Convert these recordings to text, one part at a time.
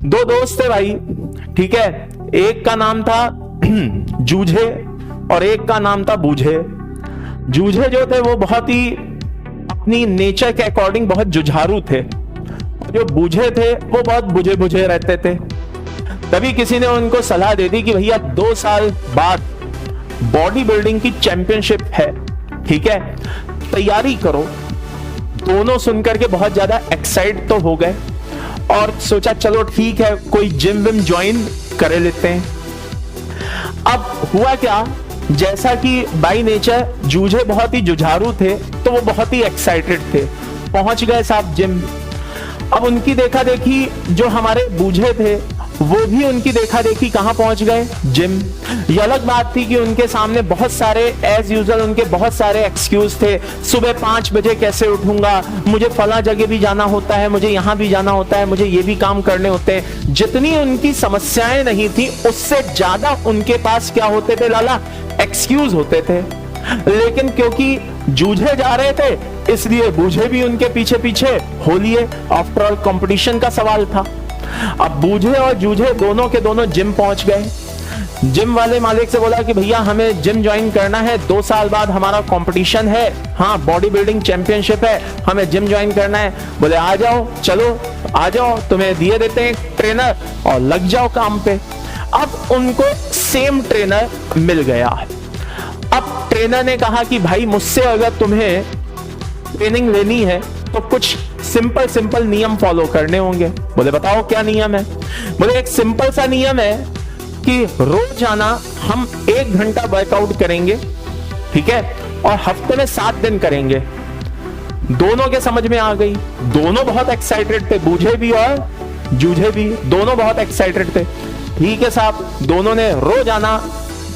दो दोस्त थे भाई, ठीक है। एक का नाम था जूझे और एक का नाम था बूझे। जूझे जो थे वो बहुत ही अपनी नेचर के अकॉर्डिंग बहुत जुझारू थे, जो बूझे थे वो बहुत बुझे बुझे रहते थे। तभी किसी ने उनको सलाह दे दी कि भैया 2 साल बाद बॉडी बिल्डिंग की चैंपियनशिप है, ठीक है, तैयारी करो। दोनों सुनकर के बहुत ज्यादा एक्साइट तो हो गए और सोचा चलो ठीक है, कोई जिम विम ज्वाइन कर लेते हैं। अब हुआ क्या, जैसा कि बाय नेचर जूझे बहुत ही जुझारू थे तो वो बहुत ही एक्साइटेड थे। पहुंच गए साहब जिम। अब उनकी देखा देखी जो हमारे बूझे थे वो भी उनकी देखा देखी कहां पहुंच गए, जिम। ये अलग बात थी कि उनके सामने बहुत सारे एज यूजुअल उनके बहुत सारे एक्सक्यूज थे। सुबह 5 बजे कैसे उठूंगा, मुझे फला जगह भी जाना होता है, मुझे यहां भी जाना होता है, मुझे ये भी काम करने होते हैं। जितनी उनकी समस्याएं नहीं थी उससे ज्यादा उनके पास क्या होते थे लाला, एक्सक्यूज होते थे। लेकिन क्योंकि जूझे जा रहे थे इसलिए बूझे भी उनके पीछे पीछे हो लिए। आफ्टर ऑल कंपटीशन का सवाल था। अब बूझे और जूझे दोनों के दोनों जिम पहुंच गए। जिम वाले मालिक से बोला कि भैया हमें जिम ज्वाइन करना है, 2 साल बाद हमारा कंपटीशन है, हाँ बॉडी बिल्डिंग चैंपियनशिप है, हमें जिम ज्वाइन करना है। बोले आ जाओ, चलो आ जाओ, तुम्हें दिए देते हैं ट्रेनर और लग जाओ काम पे। अब उनको सेम ट्रेनर मिल गया। अब ट्रेनर ने कहा कि भाई मुझसे अगर तुम्हें ट्रेनिंग लेनी है तो कुछ सिंपल सिंपल नियम फॉलो करने होंगे। बोले बताओ क्या नियम है। बोले एक सिंपल सा नियम है कि रोजाना हम 1 घंटा वर्कआउट करेंगे, ठीक है, और हफ्ते में 7 दिन करेंगे। दोनों के समझ में आ गई, दोनों बहुत एक्साइटेड थे, बूझे भी और जूझे भी, दोनों बहुत एक्साइटेड थे। ठीक है साहब, दोनों ने रोजाना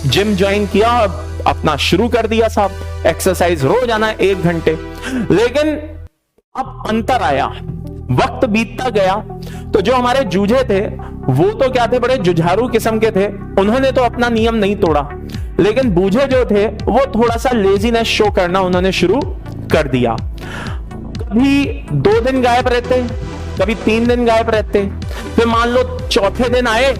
जिम ज्वाइन किया और अपना शुरू कर दिया साहब, एक्सरसाइज रोजाना 1 घंटे। लेकिन अब अंतर आया, वक्त बीतता गया तो जो हमारे जूझे थे वो तो क्या थे, बड़े जुझारू किस्म के थे, उन्होंने तो अपना नियम नहीं तोड़ा। लेकिन बूझे जो थे वो थोड़ा सा लेजीनेस शो करना उन्होंने शुरू कर दिया। कभी 2 दिन गायब रहते, कभी 3 दिन गायब रहते, फिर मान लो चौथे दिन आए,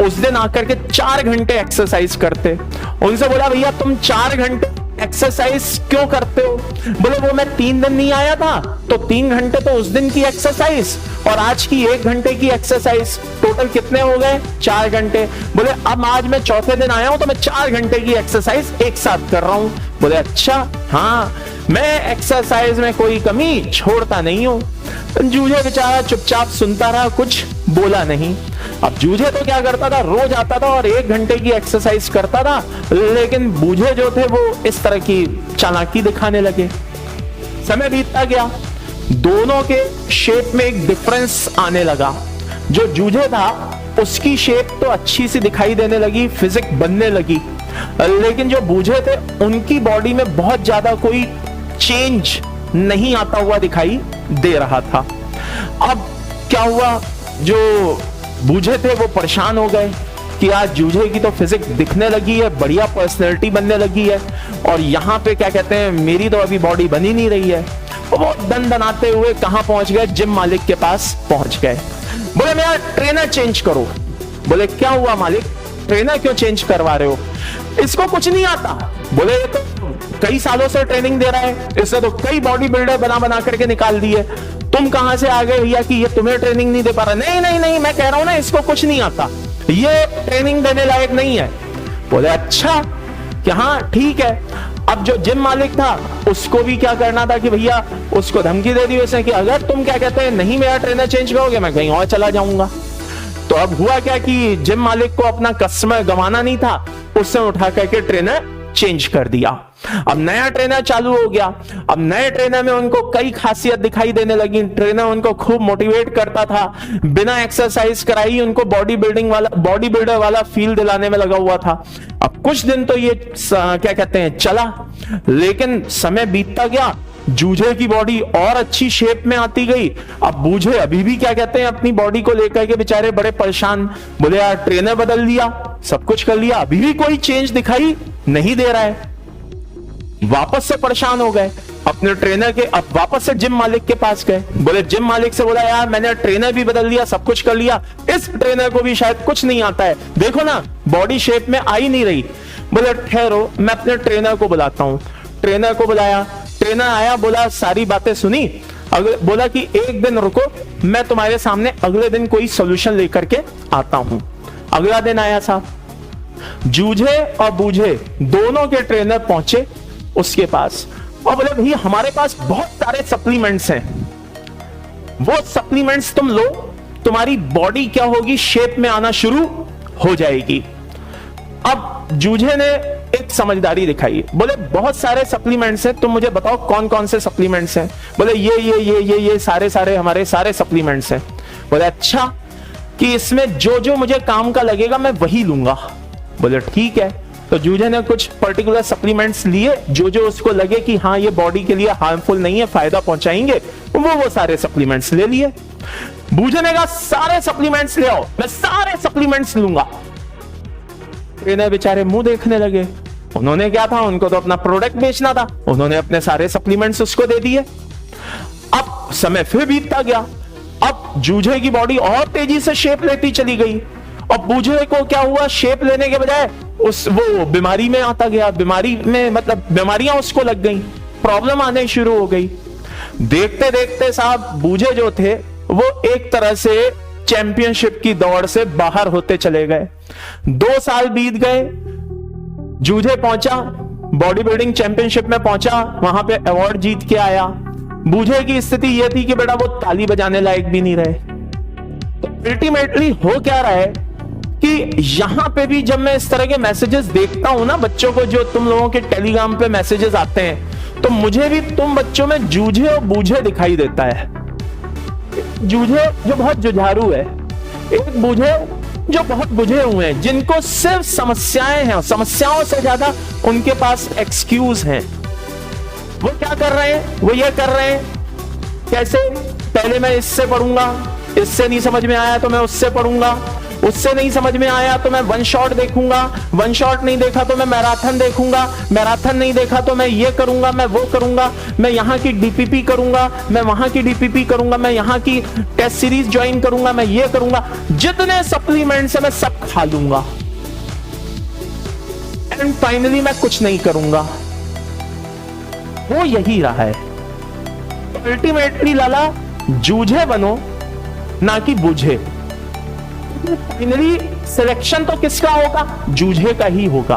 उस दिन आकर के 4 घंटे एक्सरसाइज करते। उनसे बोला भैया तुम 4 घंटे एक्सरसाइज क्यों करते हो। बोले वो मैं 3 दिन नहीं आया था तो 3 घंटे तो उस दिन की एक्सरसाइज और आज की 1 घंटे की एक्सरसाइज, टोटल कितने हो गए, 4 घंटे। बोले अब आज मैं चौथे दिन आया हूं तो मैं 4 घंटे की एक्सरसाइज एक साथ कर रहा हूं। बोले अच्छा, हाँ मैं एक्सरसाइज में कोई कमी छोड़ता नहीं हूं। जूझे बेचारा चुपचाप सुनता रहा, कुछ बोला नहीं। अब जूझे तो क्या करता था, रोज आता था और 1 घंटे की एक्सरसाइज करता था। लेकिन बूझे जो थे वो इस तरह की चालाकी दिखाने लगे। समय बीतता गया, दोनों के शेप में एक डिफरेंस आने लगा। जो जूझे था उसकी शेप तो अच्छी सी दिखाई देने लगी, फिजिक बनने लगी। लेकिन जो बूझे थे उनकी बॉडी में बहुत ज्यादा कोई चेंज नहीं आता हुआ दिखाई दे रहा था। अब क्या हुआ, जो बूझे थे वो परेशान हो गए कि आज जूझे की तो फिजिक दिखने लगी है, बढ़िया पर्सनैलिटी बनने लगी है, और यहाँ पे क्या कहते हैं मेरी तो अभी बॉडी बनी नहीं रही है। वो दन दनाते हुए कहां पहुंच गए, जिम मालिक के पास पहुंच गए। बोले मेरा ट्रेनर चेंज करो। बोले क्या हुआ मालिक, ट्रेनर क्यों चेंज करवा रहे हो। इसको कुछ नहीं आता। बोले ये तो कई सालों से ट्रेनिंग दे रहा है, इससे तो कई बॉडी बिल्डर बना बना करके निकाल दिए, तुम कहां से आ गए भैया कि ये तुम्हें ट्रेनिंग नहीं दे पा रहा। नहीं नहीं नहीं, मैं कह रहा हूं ना इसको कुछ नहीं आता, ये ट्रेनिंग देने लायक नहीं है। बोले अच्छा कि हाँ ठीक है। अब जो जिम मालिक था उसको भी क्या करना था कि भैया उसको धमकी दे दी उसने कि अगर तुम क्या कहते हैं नहीं मेरा ट्रेनर चेंज करोगे मैं कहीं और चला जाऊंगा। तो अब हुआ क्या कि जिम मालिक को अपना कस्टमर गंवाना नहीं था, उसने उठा करके ट्रेनर चेंज कर दिया। अब नया ट्रेनर चालू हो गया। अब नए ट्रेनर में उनको कई खासियत दिखाई देने लगी। ट्रेनर उनको खूब मोटिवेट करता था, बिना एक्सरसाइज कराई उनको बॉडी बिल्डर वाला फील दिलाने में लगा हुआ था। अब कुछ दिन तो ये क्या कहते हैं चला, लेकिन समय बीतता गया, जूझे की बॉडी और अच्छी शेप में आती गई। अब बूझे अभी भी क्या कहते हैं अपनी बॉडी को लेकर के बेचारे बड़े परेशान। बोले यार ट्रेनर बदल दिया, सब कुछ कर लिया, अभी भी कोई चेंज दिखाई नहीं दे रहा है। वापस से परेशान हो गए अपने ट्रेनर के, अब वापस से जिम मालिक के पास गए, बोले जिम मालिक से बोला यार मैंने ट्रेनर भी बदल दिया, सब कुछ कर लिया, इस ट्रेनर को भी शायद कुछ नहीं आता है, देखो ना बॉडी शेप में आ ही नहीं रही। बोले ठहरो मैं अपने ट्रेनर को बुलाता हूं। ट्रेनर को बुलाया, ट्रेनर आया, बोला सारी बातें सुनी, बोला कि एक दिन रुको, मैं तुम्हारे सामने अगले दिन कोई सोल्यूशन लेकर के आता हूं। अगला दिन आया साहब, जूझे और बूझे दोनों के ट्रेनर पहुंचे उसके पास और बोले भाई हमारे पास बहुत सारे सप्लीमेंट्स हैं, वो सप्लीमेंट्स तुम लो, तुम्हारी बॉडी क्या होगी, शेप में आना शुरू हो जाएगी। अब जूझे ने एक समझदारी दिखाई, बोले बहुत सारे सप्लीमेंट्स हैं, तुम मुझे बताओ कौन कौन से सप्लीमेंट्स हैं। बोले ये सारे हमारे सारे सप्लीमेंट्स हैं। बोले अच्छा, कि इसमें जो जो मुझे काम का लगेगा मैं वही लूंगा। बोले ठीक है। तो जूझे ने कुछ पर्टिकुलर सप्लीमेंट्स लिए, जो जो उसको लगे कि हाँ ये बॉडी के लिए हार्मफुल नहीं है, फायदा पहुंचाएंगे, वो सारे सप्लीमेंट्स ले लिए। बूझे ने कहा सारे सप्लीमेंट्स ले आओ, मैं सारे सप्लीमेंट्स लूंगा। ट्रेनर बेचारे मुंह देखने लगे, उन्होंने क्या था, उनको तो अपना प्रोडक्ट बेचना था, उन्होंने अपने सारे सप्लीमेंट्स उसको दे दिए। अब समय फिर बीतता गया, अब जूझे की बॉडी और तेजी से शेप लेती चली गई और बूझे को क्या हुआ, शेप लेने के बजाय वो बीमारी में आता गया, बीमारी में मतलब बीमारियां उसको लग गई, प्रॉब्लम आने शुरू हो गई। देखते देखते साहब बूझे जो थे वो एक तरह से चैंपियनशिप की दौड़ से बाहर होते चले गए। 2 साल बीत गए, जूझे पहुंचा, बॉडी बिल्डिंग चैंपियनशिप में पहुंचा, वहां पे अवार्ड जीत के आया। बूझे की स्थिति यह थी कि बेटा वो ताली बजाने लायक भी नहीं रहे। तो अल्टीमेटली हो क्या रहा है कि यहां पे भी जब मैं इस तरह के मैसेजेस देखता हूं ना बच्चों को, जो तुम लोगों के टेलीग्राम पे मैसेजेस आते हैं, तो मुझे भी तुम बच्चों में जूझे और बूझे दिखाई देता है। जूझे जो बहुत जुझारू है, एक बूझे जो बहुत बुझे हुए हैं, जिनको सिर्फ समस्याएं हैं, समस्याओं से ज्यादा उनके पास एक्सक्यूज हैं। वो क्या कर रहे हैं, वो ये कर रहे हैं कैसे, पहले मैं इससे पढ़ूंगा, इससे नहीं समझ में आया तो मैं उससे पढ़ूंगा, उससे नहीं समझ में आया तो मैं वन शॉट देखूंगा, वन शॉट नहीं देखा तो मैं मैराथन देखूंगा, मैराथन नहीं देखा तो मैं ये करूंगा, मैं वो करूंगा, मैं यहां की डीपीपी करूंगा, मैं वहां की डीपीपी करूंगा, मैं यहां की टेस्ट सीरीज ज्वाइन करूंगा, मैं ये करूंगा, जितने सप्लीमेंट्स है मैं सब खा लूंगा, एंड फाइनली मैं कुछ नहीं करूंगा। वो यही रहा है। अल्टीमेटली लाला जूझे बनो ना कि बूझे। फाइनली सिलेक्शन तो किसका होगा, जूझे का ही होगा।